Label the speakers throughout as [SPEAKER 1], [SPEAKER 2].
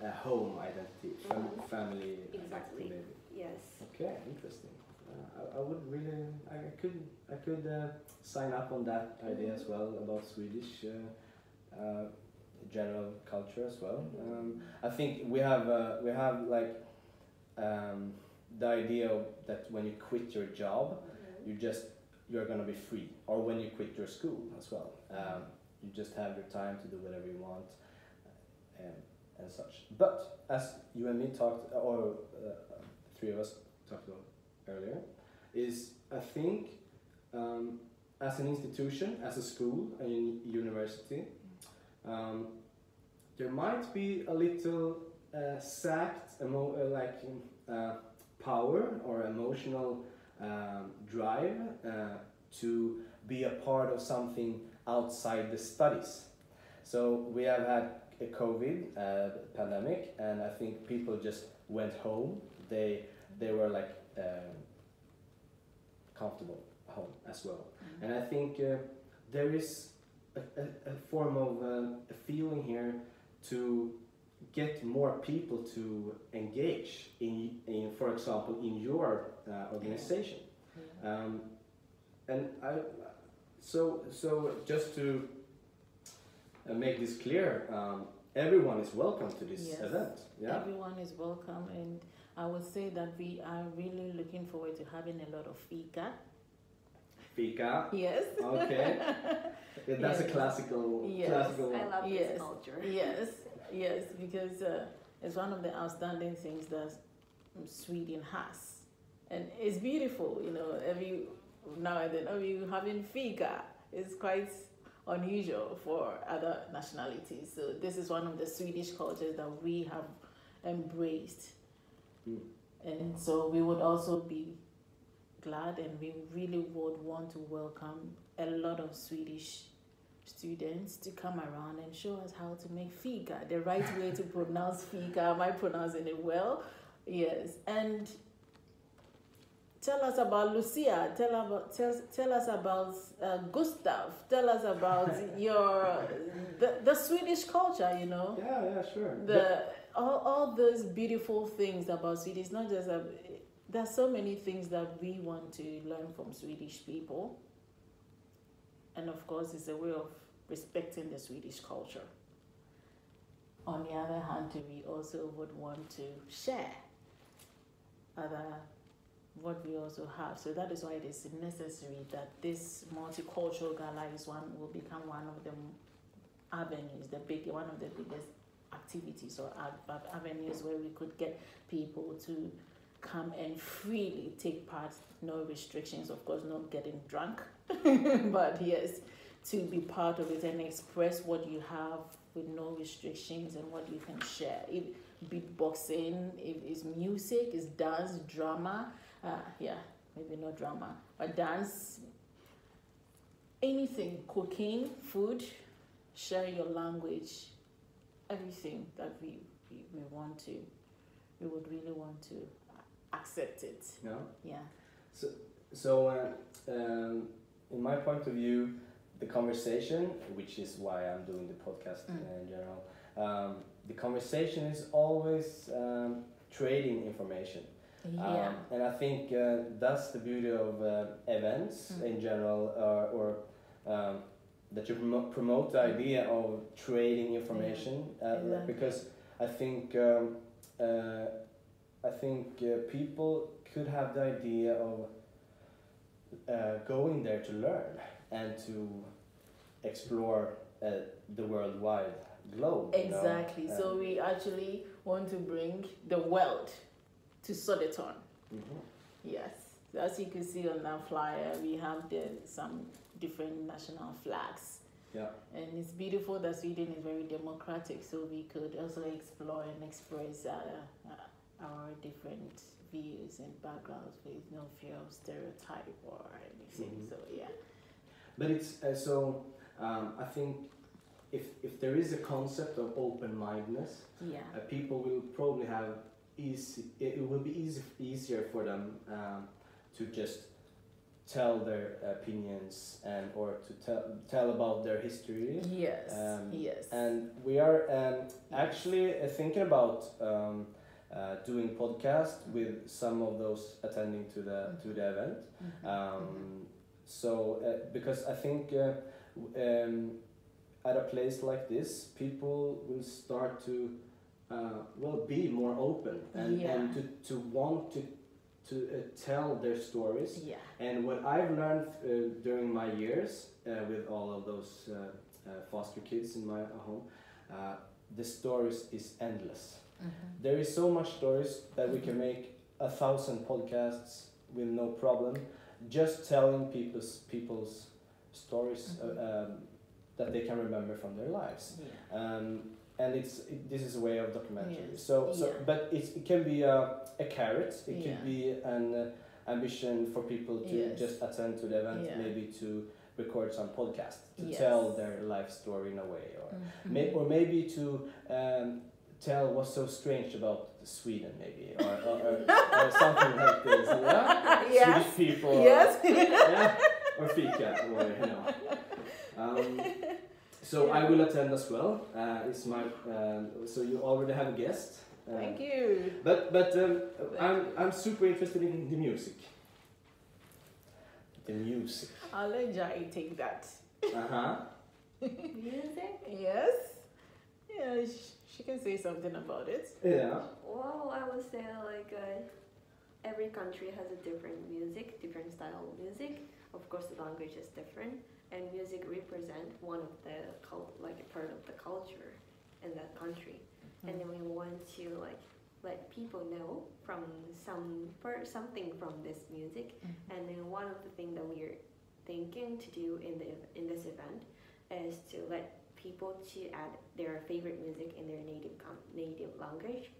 [SPEAKER 1] a home identity, family
[SPEAKER 2] Exactly.
[SPEAKER 1] identity maybe.
[SPEAKER 2] Yes.
[SPEAKER 1] Okay, interesting. I would really, I could sign up on that idea as well about Swedish general culture as well. I think we have like the idea of that when you quit your job, you're gonna be free, or when you quit your school as well. You just have your time to do whatever you want, and such. But as you and me talked, or three of us talked about earlier, is I think as an institution, as a school, a university, there might be a little sacked power or emotional drive to be a part of something outside the studies. So we have had a COVID pandemic, and I think people just went home. They were like comfortable home as well. And I think there is a form of a feeling here to get more people to engage in for example, in your organization. And so just to make this clear, everyone is welcome to this event. Yeah,
[SPEAKER 3] everyone is welcome, and I would say that we are really looking forward to having a lot of fika.
[SPEAKER 1] Fika?
[SPEAKER 3] Yes.
[SPEAKER 1] Okay. That's a classical. Classical one.
[SPEAKER 2] I love this culture.
[SPEAKER 3] Yes, because it's one of the outstanding things that Sweden has, and it's beautiful. You know, every now and then, you having fika is quite unusual for other nationalities. So this is one of the Swedish cultures that we have embraced, and so we would also be glad, and we really would want to welcome a lot of Swedish students to come around and show us how to make fika, the right way to pronounce fika. Am I pronouncing it well? Yes. And tell us about Lucia. Tell us about Gustav. Tell us about the Swedish culture. You know.
[SPEAKER 1] Yeah, sure.
[SPEAKER 3] All those beautiful things about Sweden. It's not just there's so many things that we want to learn from Swedish people. And of course, it's a way of respecting the Swedish culture. On the other hand, we also would want to share what we also have. So that is why it is necessary that this multicultural gala will become one of the avenues, one of the biggest activities or avenues where we could get people to come and freely take part, no restrictions, of course, not getting drunk, but yes, to be part of it and express what you have with no restrictions and what you can share. If beatboxing, if it's music, it's dance, drama, maybe not drama, but dance, anything, cooking, food, share your language, everything that we would really want to accept it. Yeah.
[SPEAKER 1] So in my point of view, the conversation, which is why I'm doing the podcast in general, the conversation is always trading information. And I think that's the beauty of events in general, or that you promote the idea of trading information, because I think people could have the idea of going there to learn and to explore the worldwide globe.
[SPEAKER 3] Exactly. So we actually want to bring the world to Södertörn. Yes. So as you can see on that flyer, we have some different national flags.
[SPEAKER 1] Yeah.
[SPEAKER 3] And it's beautiful that Sweden is very democratic, so we could also explore and express our different views and backgrounds with no fear of stereotype or anything. So yeah. But
[SPEAKER 1] it's I think if there is a concept of open-mindedness, people will probably have it will be easier for them to just tell their opinions and or to tell about their history.
[SPEAKER 3] Yes. Yes.
[SPEAKER 1] And we are actually thinking about doing podcast with some of those attending to the event. So because I think at a place like this, people will start to be more open and to want to tell their stories.
[SPEAKER 3] Yeah.
[SPEAKER 1] And what I've learned during my years with all of those foster kids in my home, the stories is endless. There is so much stories that we can make 1,000 podcasts with no problem, just telling people's stories that they can remember from their lives. And this is a way of documentary.
[SPEAKER 3] Yes.
[SPEAKER 1] But it can be a carrot. It could be an ambition for people to just attend to the event, maybe to record some podcast to tell their life story in a way, or maybe to tell what's so strange about Sweden, maybe, or something like this. Yeah, Swedish people.
[SPEAKER 3] Yes.
[SPEAKER 1] Or fika, or So I will attend as well. It's my so you already have a guest.
[SPEAKER 3] Thank you.
[SPEAKER 1] But I'm super interested in the music. The music.
[SPEAKER 3] I'll let Jai take that.
[SPEAKER 2] Music?
[SPEAKER 3] Yes. Yeah, she can say something about it.
[SPEAKER 1] Yeah.
[SPEAKER 2] Well, I would say like every country has a different music, different style of music. Of course, the language is different, and music represent one of the like a part of the culture in that country. And then we want to like let people know from something from this music. And then one of the things that we're thinking to do in this event is to let people to add their favorite music in their native language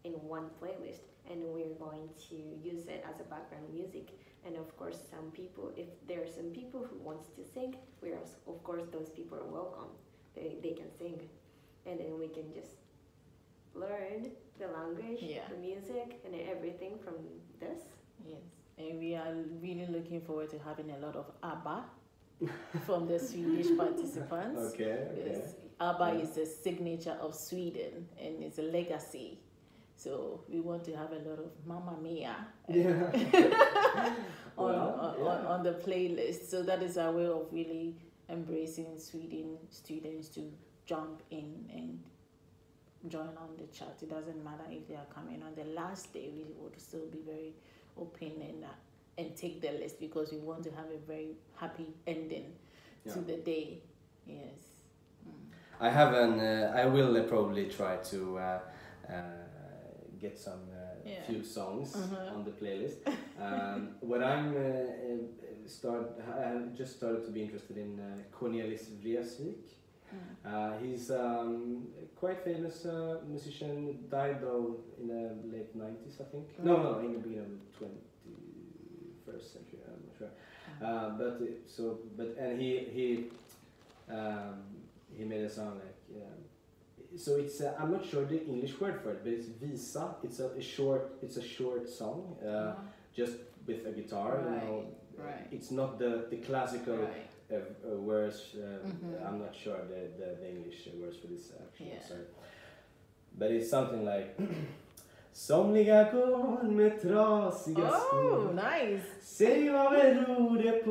[SPEAKER 2] in one playlist, and we're going to use it as a background music. And of course, if there are some people who wants to sing, of course those people are welcome. They can sing, and then we can just learn the language, the music, and everything from this.
[SPEAKER 3] Yes, and we are really looking forward to having a lot of ABBA from the Swedish participants.
[SPEAKER 1] Okay.
[SPEAKER 3] Yes, ABBA is a signature of Sweden, and it's a legacy. So we want to have a lot of Mamma Mia on the playlist. So that is our way of really embracing Sweden students to jump in and join on the chat. It doesn't matter if they are coming on the last day. We would still be very open and take the list, because we want to have a very happy ending to the day. Yes.
[SPEAKER 1] I will probably try to get some few songs on the playlist. What I have just started to be interested in Cornelis Vreeswijk. He's quite famous musician, died though in the late 90s, I think. No, in the beginning of the 21st century, I'm not sure. And he made a song like so it's I'm not sure the English word for it, but it's visa. It's a short song, just with a guitar. It's not the classical words. I'm not sure the English words for this actually. Sorry. But it's something like somliga går med trasiga skor.
[SPEAKER 3] Nice.
[SPEAKER 1] Säg vad beror det på?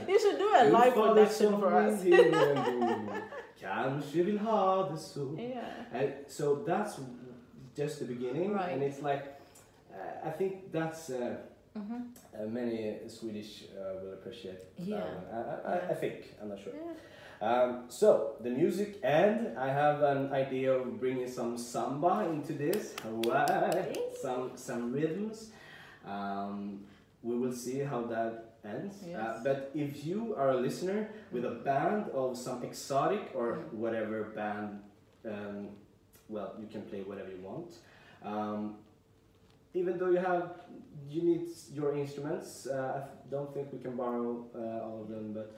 [SPEAKER 3] You should do a live production for us.
[SPEAKER 1] Kanske vill ha det så. So that's just the beginning, and it's like I think that's many Swedish will appreciate. I think, I'm not sure. So the music, and I have an idea of bringing some samba into this. Some rhythms. We will see how that ends. But if you are a listener with a band of some exotic or whatever band, you can play whatever you want. Even though you need your instruments, I don't think we can borrow all of them, but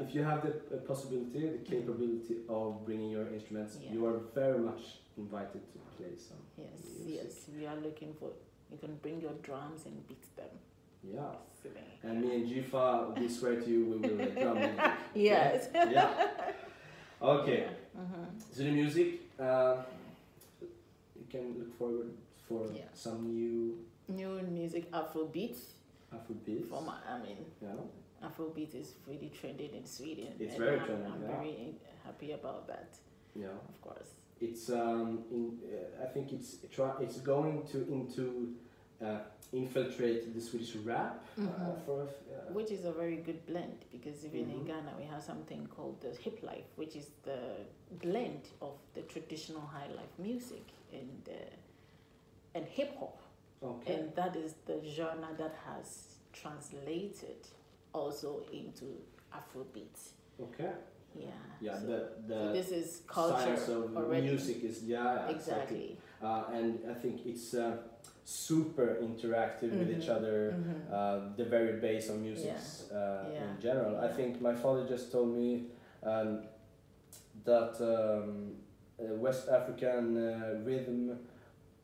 [SPEAKER 1] if you have the possibility, the capability of bringing your instruments, you are very much invited to play some music.
[SPEAKER 3] Yes, we are looking for, you can bring your drums and beat them.
[SPEAKER 1] Yeah.
[SPEAKER 3] Sitting.
[SPEAKER 1] And me and Jifa, we swear to you, we will drum music.
[SPEAKER 3] Yes.
[SPEAKER 1] Yeah. Okay.
[SPEAKER 3] Yeah. Mm-hmm.
[SPEAKER 1] So the music, you can look forward for some new
[SPEAKER 3] music, Afrobeat.
[SPEAKER 1] Afrobeat. Yeah.
[SPEAKER 3] Afrobeat is really trending in Sweden.
[SPEAKER 1] It's very trending.
[SPEAKER 3] I'm very happy about that.
[SPEAKER 1] Yeah.
[SPEAKER 3] Of course.
[SPEAKER 1] It's I think it's going to infiltrate the Swedish rap,
[SPEAKER 3] which is a very good blend, because even in Ghana we have something called the hip life, which is the blend of the traditional high life music and hip hop.
[SPEAKER 1] Okay.
[SPEAKER 3] And that is the genre that has translated also into Afrobeat.
[SPEAKER 1] Okay.
[SPEAKER 3] Yeah.
[SPEAKER 1] Yeah.
[SPEAKER 3] So
[SPEAKER 1] the
[SPEAKER 3] this is culture
[SPEAKER 1] science of
[SPEAKER 3] already.
[SPEAKER 1] music is
[SPEAKER 3] Exactly.
[SPEAKER 1] And I think it's super interactive with each other. The very base of music in general. I think my father just told me that West African rhythm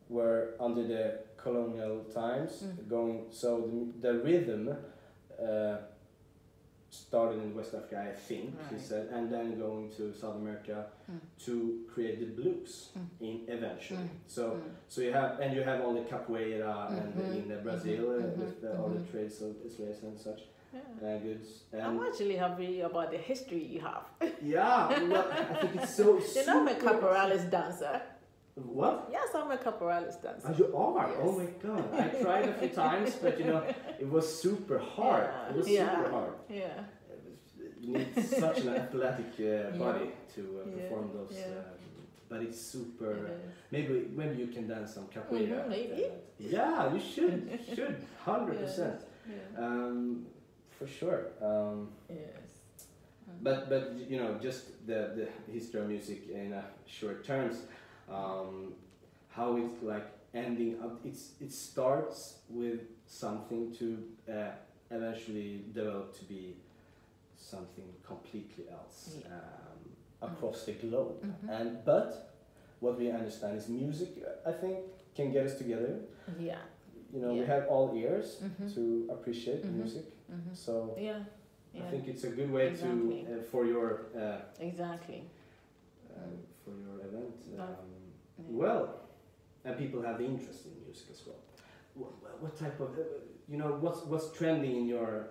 [SPEAKER 1] were under the colonial times going. So the rhythm started in West Africa, I think, he said, and then going to South America to create the blues eventually. So you have all the capoeira and in Brazil with all the trades of slaves and such goods. And
[SPEAKER 3] I'm actually happy about the history you have.
[SPEAKER 1] Yeah, well, I think it's so.
[SPEAKER 3] You know, I'm a caporalis dancer.
[SPEAKER 1] What?
[SPEAKER 3] Yes, I'm a caporalis dancer.
[SPEAKER 1] Oh, you are?
[SPEAKER 3] Yes.
[SPEAKER 1] Oh my god! I tried a few times, but it was super hard. It was super hard.
[SPEAKER 3] Yeah.
[SPEAKER 1] You need such an athletic body to perform those. But it's super. Maybe you can dance some capoeira.
[SPEAKER 3] Maybe.
[SPEAKER 1] Yeah, you should. 100%. For sure.
[SPEAKER 3] Yes.
[SPEAKER 1] But just the history of music in short terms. How it's like ending up. It starts with something to eventually develop to be something completely else across the globe. But what we understand is music, I think, can get us together.
[SPEAKER 3] Yeah.
[SPEAKER 1] We have all ears to appreciate music. So I think it's a good way to for your for your event. Well, and people have the interest in music as well. What type of what's trending in your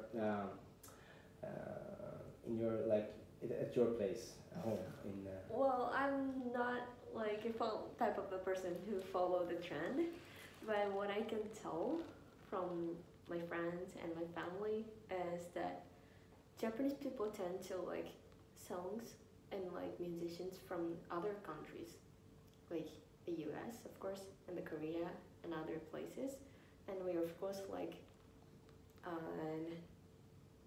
[SPEAKER 1] like at your place at home in
[SPEAKER 2] Well, I'm not like a type of a person who follow the trend, but what I can tell from my friends and my family is that Japanese people tend to like songs and like musicians from other countries, like the US, of course, and the Korea and other places, and we of course like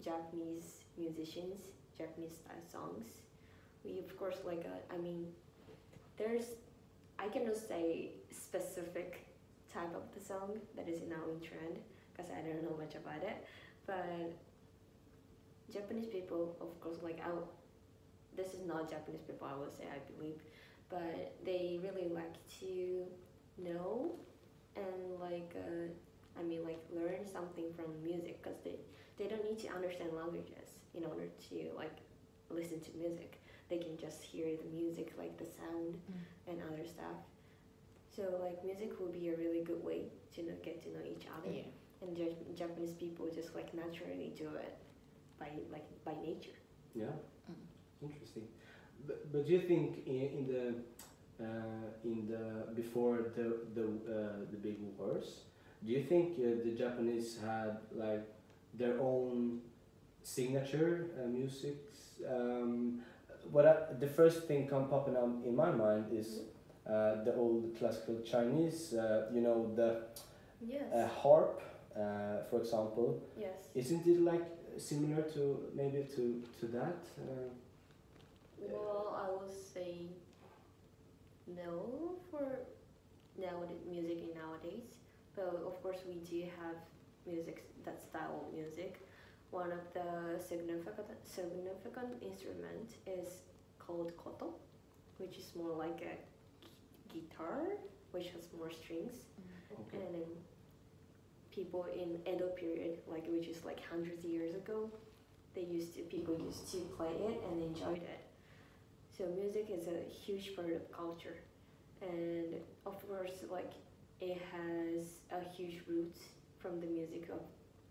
[SPEAKER 2] Japanese musicians, Japanese style songs. We of course like I cannot say specific type of the song that is now in trend because I don't know much about it, but Japanese people, of course, this is not Japanese people, I would say, I believe, but they really like to know and learn something from music because they don't need to understand languages in order to listen to music. They can just hear the music, like the sound and other stuff. So music will be a really good way to get to know each other.
[SPEAKER 3] Yeah.
[SPEAKER 2] And Japanese people just naturally do it by nature.
[SPEAKER 1] Yeah, interesting. But do you think in the before the big wars, do you think the Japanese had their own signature music? The first thing popping up in my mind is the old classical Chinese. The harp, for example.
[SPEAKER 2] Yes.
[SPEAKER 1] Isn't it similar to that?
[SPEAKER 2] Well, I would say no for music nowadays, but of course we do have music, that style of music. One of the significant instrument is called koto, which is more like a guitar, which has more strings.
[SPEAKER 1] Okay.
[SPEAKER 2] And people in Edo period, like which is like hundreds of years ago, people used to play it and enjoyed it. So music is a huge part of culture, and of course, like it has a huge roots from the music of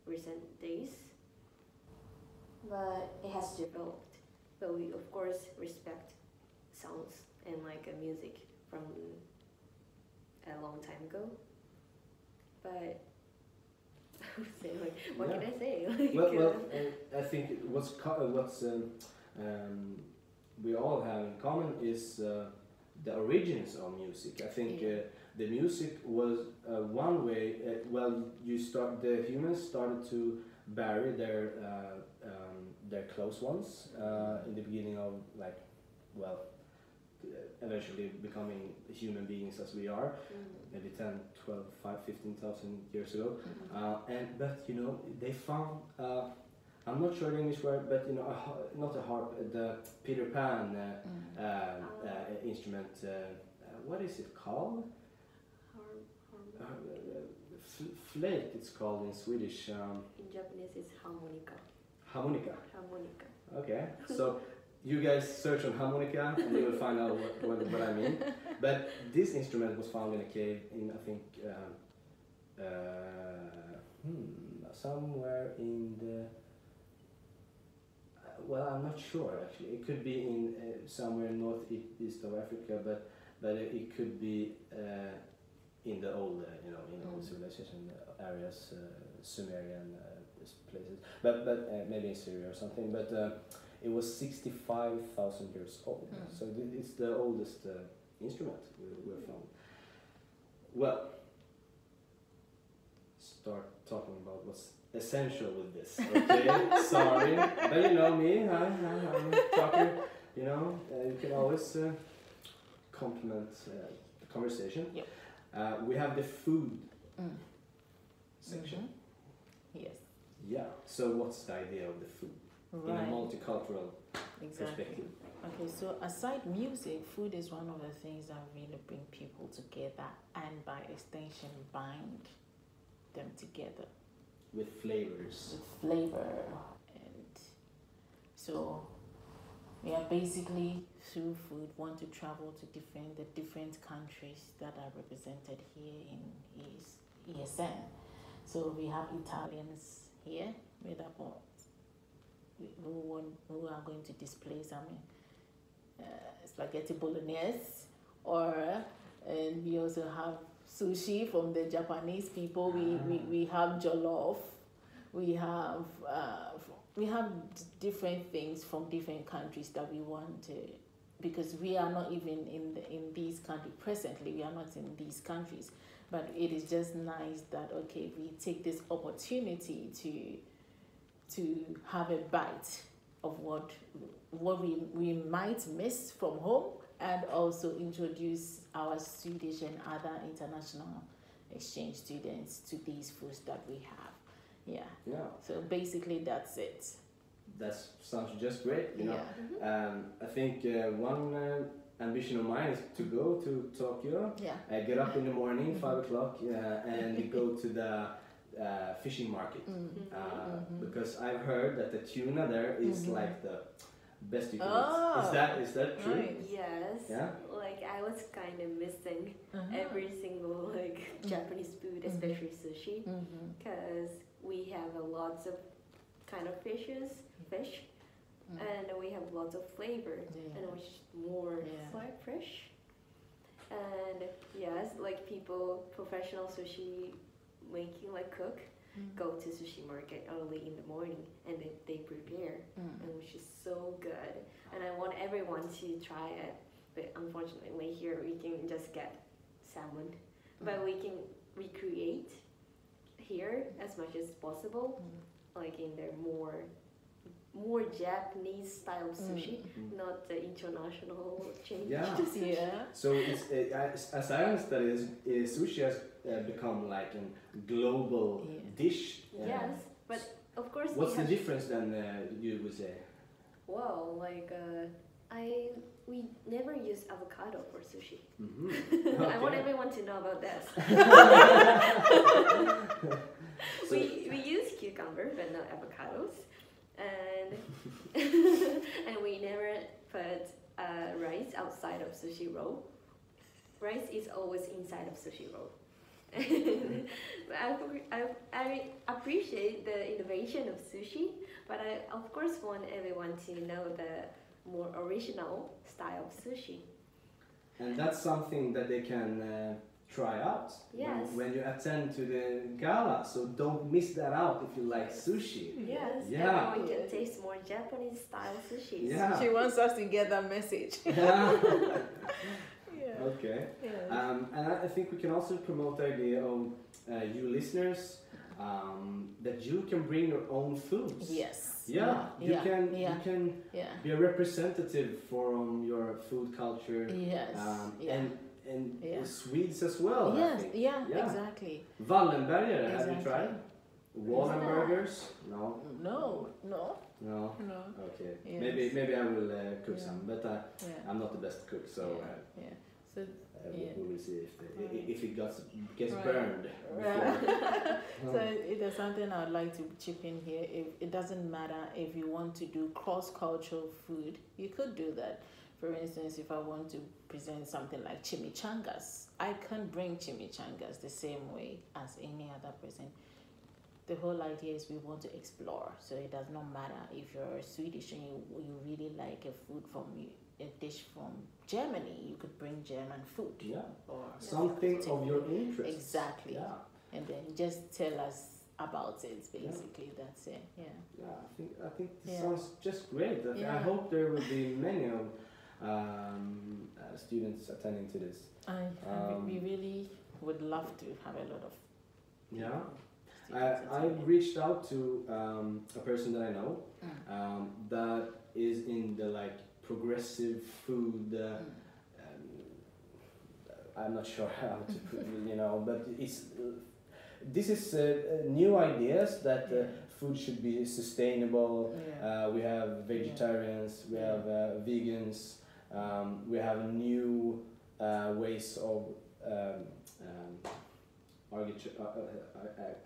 [SPEAKER 2] recent days, but it has developed. But we of course respect sounds and like music from a long time ago. But say like, what can I say? Like,
[SPEAKER 1] well, I think what's we all have in common is the origins of music. I think the music was one way. The humans started to bury their close ones in the beginning of eventually becoming human beings as we are, maybe 10, 12, 5, 15,000 years ago. But you know, they found, I'm not sure the English word, but you know, not a harp, the Peter Pan instrument, what is it called? Flute, it's called in Swedish.
[SPEAKER 2] in Japanese it's harmonica.
[SPEAKER 1] Harmonica.
[SPEAKER 2] Harmonica.
[SPEAKER 1] Okay, so you guys search on harmonica and you will find out what I mean. But this instrument was found in a cave in, I think, somewhere in the... well, I'm not sure actually. It could be in somewhere northeast of Africa, but it could be in the old, old civilization areas, Sumerian places. But maybe in Syria or something. But it was 65,000 years old. So it's the oldest instrument we found. Well, start talking about what's essential with this. Okay, sorry, but you know me. I'm a talker. You know, you can always complement the conversation.
[SPEAKER 3] Yep.
[SPEAKER 1] We have the food section.
[SPEAKER 3] Yes.
[SPEAKER 1] Yeah. So what's the idea of the food in a multicultural perspective?
[SPEAKER 3] Okay, so aside music, food is one of the things that really bring people together and by extension bind them together.
[SPEAKER 1] With flavors.
[SPEAKER 3] With flavor. And so we are basically through food want to travel to the different countries that are represented here in ESN. So we have Italians here made up of who are going to display spaghetti bolognese, and we also have sushi from the Japanese people. We have jollof. We have different things from different countries that we want to, because we are not even in these countries presently. We are not in these countries, but it is just nice that we take this opportunity to have a bite of what we might miss from home, and also introduce our Swedish and other international exchange students to these foods that we have. Yeah. So basically that's it.
[SPEAKER 1] That sounds just great, you know. Yeah. I think one ambition of mine is to go to Tokyo, get up in the morning, 5 o'clock, and go to the fishing market. Because I've heard that the tuna there is like the best you can eat. Is that true?
[SPEAKER 3] Right.
[SPEAKER 2] Yes.
[SPEAKER 1] Yeah?
[SPEAKER 2] Like I was kind of missing every single Japanese food, especially sushi, because we have lots of kind of fish, and we have lots of flavor, and which is more fresh. And yes, like people, professional sushi making cook, go to sushi market early in the morning, and they prepare, and which is so good. And I want everyone to try it, but unfortunately here we can just get salmon, but we can recreate here as much as possible, like in their more Japanese style sushi, not the international change to sushi.
[SPEAKER 3] Yeah.
[SPEAKER 1] So it's, as I understand it, sushi has become like a global dish.
[SPEAKER 2] Yes, but of course.
[SPEAKER 1] What's the difference then, you would say?
[SPEAKER 2] Well, we never use avocado for sushi.
[SPEAKER 1] Okay.
[SPEAKER 2] I want everyone to know about this. we use cucumber but not avocados, and and we never put rice outside of sushi roll. Rice is always inside of sushi roll. I appreciate the innovation of sushi, but I of course want everyone to know the more original style of sushi.
[SPEAKER 1] And that's something that they can try out
[SPEAKER 2] Yes.
[SPEAKER 1] when you attend to the gala. So don't miss that out if you like sushi.
[SPEAKER 2] Yes,
[SPEAKER 1] Yeah.
[SPEAKER 2] everyone can taste more Japanese style sushi.
[SPEAKER 1] Yeah.
[SPEAKER 3] She wants us to get that message.
[SPEAKER 1] Yeah.
[SPEAKER 3] Yeah.
[SPEAKER 1] Okay.
[SPEAKER 3] Yeah.
[SPEAKER 1] And I think we can also promote the idea of you listeners that you can bring your own foods.
[SPEAKER 3] Yes.
[SPEAKER 1] Yeah. You can
[SPEAKER 3] Yeah.
[SPEAKER 1] be a representative from your food culture.
[SPEAKER 3] Yes.
[SPEAKER 1] And
[SPEAKER 3] Yeah.
[SPEAKER 1] Swedes as well. I
[SPEAKER 3] Yes.
[SPEAKER 1] think.
[SPEAKER 3] Yeah.
[SPEAKER 1] Yeah.
[SPEAKER 3] Exactly.
[SPEAKER 1] Wallenbergare, have you
[SPEAKER 3] Exactly.
[SPEAKER 1] tried? Wallenburgers? No.
[SPEAKER 3] No.
[SPEAKER 1] No.
[SPEAKER 3] No.
[SPEAKER 1] Okay.
[SPEAKER 3] Yes.
[SPEAKER 1] Maybe I will cook
[SPEAKER 3] Yeah.
[SPEAKER 1] some, but
[SPEAKER 3] Yeah.
[SPEAKER 1] I'm not the best cook, so
[SPEAKER 3] Yeah. So yeah.
[SPEAKER 1] we will see if
[SPEAKER 3] Right.
[SPEAKER 1] if it gets
[SPEAKER 3] Right.
[SPEAKER 1] burned.
[SPEAKER 3] Right.
[SPEAKER 1] Before.
[SPEAKER 3] So it is something I would like to chip in here. It doesn't matter if you want to do cross-cultural food, you could do that. For instance, if I want to present something like chimichangas, I can bring chimichangas the same way as any other person. The whole idea is we want to explore, so it does not matter if you're Swedish and you really like a food from a dish from Germany, you could bring German food.
[SPEAKER 1] Yeah.
[SPEAKER 3] Or
[SPEAKER 1] Something of your interest.
[SPEAKER 3] Exactly.
[SPEAKER 1] Yeah.
[SPEAKER 3] And then just tell us about it, basically. That's it. Yeah.
[SPEAKER 1] Yeah. I think this
[SPEAKER 3] Yeah.
[SPEAKER 1] sounds just great. I
[SPEAKER 3] Yeah.
[SPEAKER 1] hope there will be many of students attending to this.
[SPEAKER 3] We really would love to have a lot of.
[SPEAKER 1] Yeah.
[SPEAKER 3] students
[SPEAKER 1] I
[SPEAKER 3] attending.
[SPEAKER 1] reached out to a person that I know that is in the like progressive food. I'm not sure how to put it, but it's this is new ideas that food should be sustainable.
[SPEAKER 3] Yeah.
[SPEAKER 1] We have vegetarians, we have vegans, we have new ways of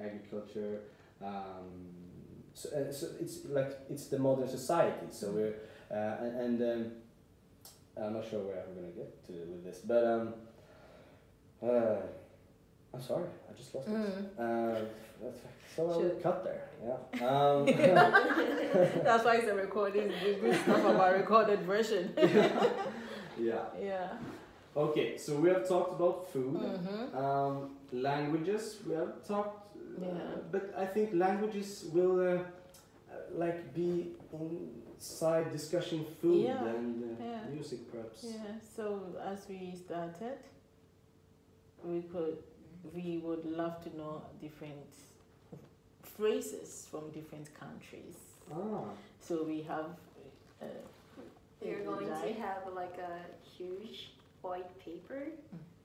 [SPEAKER 1] agriculture. So it's like it's the modern society. So we're and I'm not sure where I'm gonna get to with this, but I'm sorry, I just lost it. So I will cut there. Yeah.
[SPEAKER 3] That's why it's a recording. We good stuff about recorded version.
[SPEAKER 1] Yeah.
[SPEAKER 3] Yeah.
[SPEAKER 1] Okay, so we have talked about food, languages. We have talked, but I think languages will like be inside discussing food and music, perhaps.
[SPEAKER 3] Yeah. So as we started, we would love to know different phrases from different countries. So we have.
[SPEAKER 2] We're going to have like a huge white paper,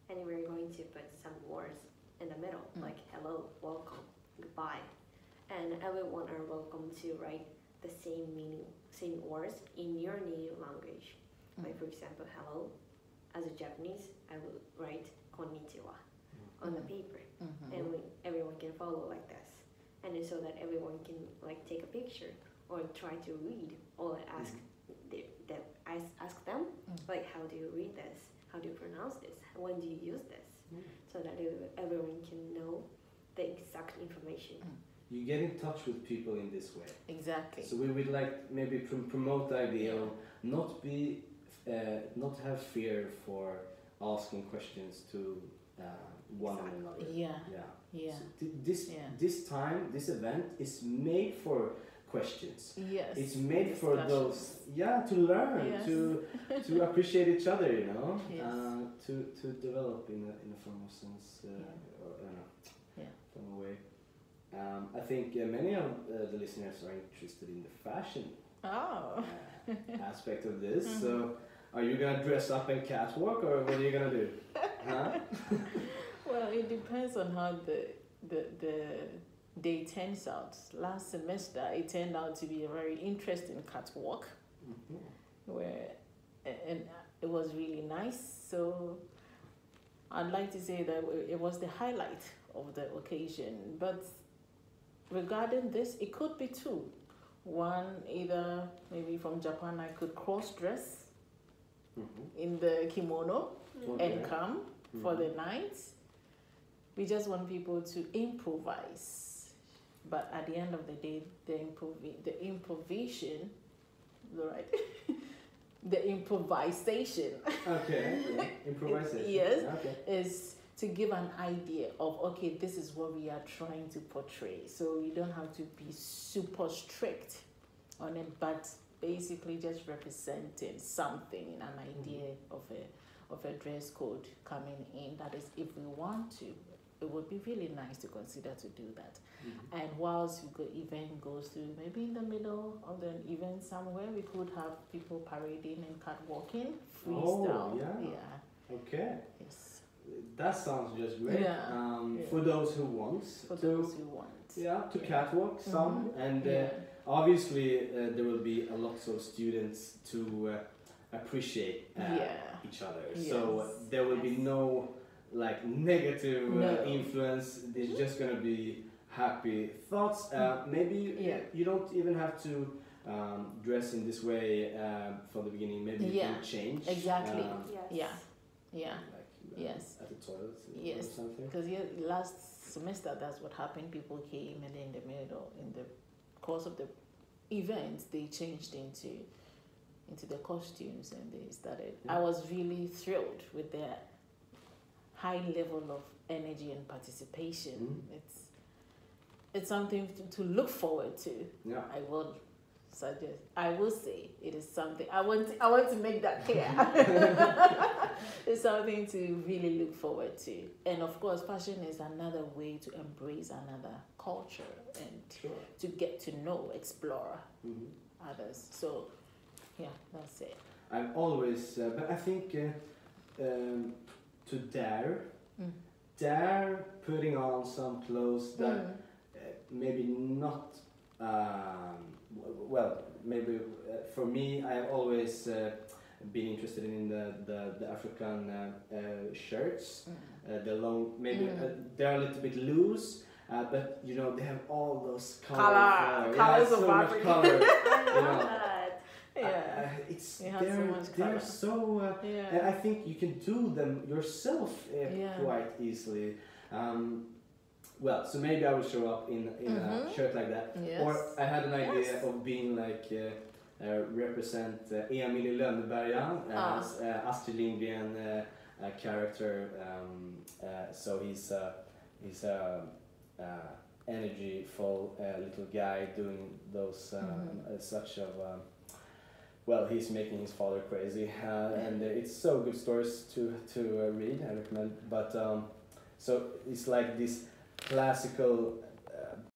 [SPEAKER 2] and we're going to put some words in the middle, like hello, welcome, goodbye, and everyone are welcome to write the same meaning, same words in your native language. Like for example, hello, as a Japanese, I will write konnichiwa on the paper, and everyone can follow like this, and so that everyone can like take a picture or try to read or ask. Ask them, like, how do you read this? How do you pronounce this? When do you use this? So that everyone can know the exact information.
[SPEAKER 1] You get in touch with people in this way.
[SPEAKER 3] Exactly.
[SPEAKER 1] So we would like maybe promote the idea of not have fear for asking questions to one another.
[SPEAKER 3] Yeah.
[SPEAKER 1] So this event is made for questions.
[SPEAKER 3] Yes.
[SPEAKER 1] It's made for those, to learn, to appreciate each other, to develop in a form of sense, from a way. I think many of the listeners are interested in the fashion aspect of this. So, are you gonna dress up and catwalk, or what are you gonna do?
[SPEAKER 3] Well, it depends on how the day turns out. Last semester, it turned out to be a very interesting catwalk, and it was really nice. So I'd like to say that it was the highlight of the occasion. But regarding this, it could be two. One, either maybe from Japan, I could cross dress in the kimono and come for the night. We just want people to improvise, but at the end of the day, the improvisation, right? The improvisation.
[SPEAKER 1] Okay, yeah. Improvisation.
[SPEAKER 3] Yes,
[SPEAKER 1] okay.
[SPEAKER 3] is to give an idea of, okay, this is what we are trying to portray. So you don't have to be super strict on it, but basically just representing something, an idea of a dress code coming in. That is, if we want to, it would be really nice to consider to do that. And whilst the event goes through, maybe in the middle of the event somewhere, we could have people parading and catwalking, freestyle.
[SPEAKER 1] Oh, yeah. Okay.
[SPEAKER 3] Yes.
[SPEAKER 1] That sounds just great.
[SPEAKER 3] Yeah.
[SPEAKER 1] For those who want. To catwalk some. And obviously there will be a lot of students to appreciate each other. Yes. So there will be no like negative influence. There's just going to be happy thoughts. Maybe you don't even have to dress in this way from the beginning. Maybe you can change.
[SPEAKER 3] Exactly.
[SPEAKER 2] Yes.
[SPEAKER 3] Yes.
[SPEAKER 1] At the toilet
[SPEAKER 3] yes.
[SPEAKER 1] or something.
[SPEAKER 3] Because last semester that's what happened. People came and in the middle, in the course of the event, they changed into the costumes and they started. I was really thrilled with their high level of energy and participation. It's something to look forward to.
[SPEAKER 1] Yeah.
[SPEAKER 3] I will say it is something I want to make that clear. It's something to really look forward to. And of course, fashion is another way to embrace another culture and to get to know, explore others. So that's it.
[SPEAKER 1] I'm always but I think to dare putting on some clothes that maybe not maybe for me, I have always been interested in the African shirts, the long, maybe they're a little bit loose, but you know they have all those colors
[SPEAKER 3] of
[SPEAKER 1] so
[SPEAKER 3] Africa.
[SPEAKER 1] much color. They're so and I think you can do them yourself quite easily. So maybe I will show up in a shirt like that.
[SPEAKER 3] Yes.
[SPEAKER 1] Or I had an idea of being like represent Emil i Lönneberga, Astrid Lindgren character. So he's a energyful little guy doing those such of. He's making his father crazy, and it's so good stories to